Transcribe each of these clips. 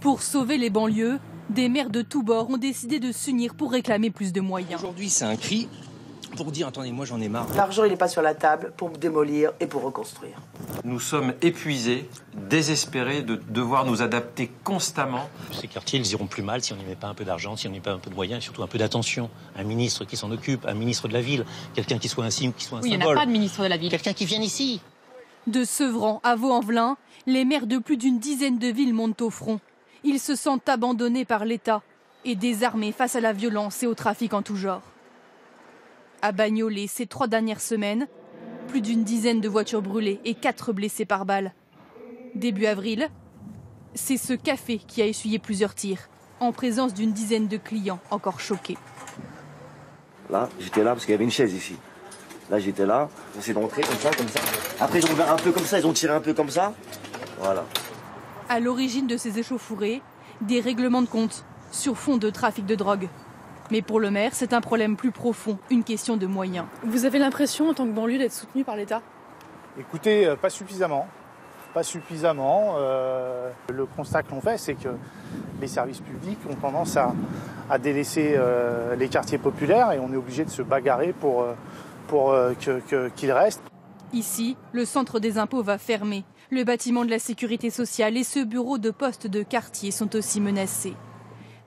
Pour sauver les banlieues, des maires de tous bords ont décidé de s'unir pour réclamer plus de moyens. Aujourd'hui, c'est un cri pour dire « Attendez, moi j'en ai marre ». L'argent, il n'est pas sur la table pour démolir et pour reconstruire. Nous sommes épuisés, désespérés de devoir nous adapter constamment. Ces quartiers, ils iront plus mal si on n'y met pas un peu d'argent, si on n'y met pas un peu de moyens et surtout un peu d'attention. Un ministre qui s'en occupe, un ministre de la ville, quelqu'un qui soit un symbole. Oui, il n'y en a pas de ministre de la ville. Quelqu'un qui vienne ici. De Sevran à Vaux-en-Velin, les maires de plus d'une dizaine de villes montent au front. Ils se sentent abandonnés par l'État et désarmés face à la violence et au trafic en tout genre. À Bagnolet, ces 3 dernières semaines, plus d'une dizaine de voitures brûlées et 4 blessés par balle. Début avril, c'est ce café qui a essuyé plusieurs tirs, en présence d'une dizaine de clients encore choqués. Là, j'étais là parce qu'il y avait une chaise ici. Là, j'étais là, j'ai essayé d'entrer comme ça, comme ça. Après, ils ont ouvert un peu comme ça, ils ont tiré un peu comme ça. Voilà. À l'origine de ces échauffourées, des règlements de compte sur fond de trafic de drogue. Mais pour le maire, c'est un problème plus profond, une question de moyens. Vous avez l'impression, en tant que banlieue, d'être soutenu par l'État ? Écoutez, pas suffisamment. Pas suffisamment. Le constat que l'on fait, c'est que les services publics ont tendance à délaisser les quartiers populaires et on est obligé de se bagarrer pour qu'ils restent. Ici, le centre des impôts va fermer. Le bâtiment de la sécurité sociale et ce bureau de poste de quartier sont aussi menacés.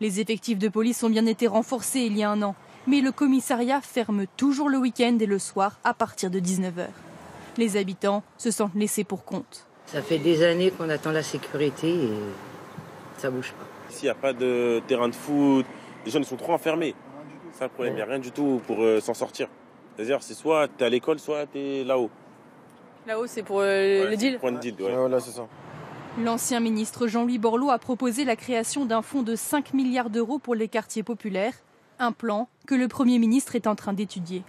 Les effectifs de police ont bien été renforcés il y a un an, mais le commissariat ferme toujours le week-end et le soir à partir de 19h. Les habitants se sentent laissés pour compte. Ça fait des années qu'on attend la sécurité et ça bouge pas. S'il n'y a pas de terrain de foot, les jeunes sont trop enfermés. C'est ça le problème, il n'y a rien du tout pour s'en sortir. C'est-à-dire, c'est soit tu es à l'école, soit tu es là-haut. Là-haut, c'est pour le deal. Point de deal, ouais. Voilà, c'est ça. L'ancien ministre Jean-Louis Borloo a proposé la création d'un fonds de 5 milliards d'euros pour les quartiers populaires, un plan que le Premier ministre est en train d'étudier.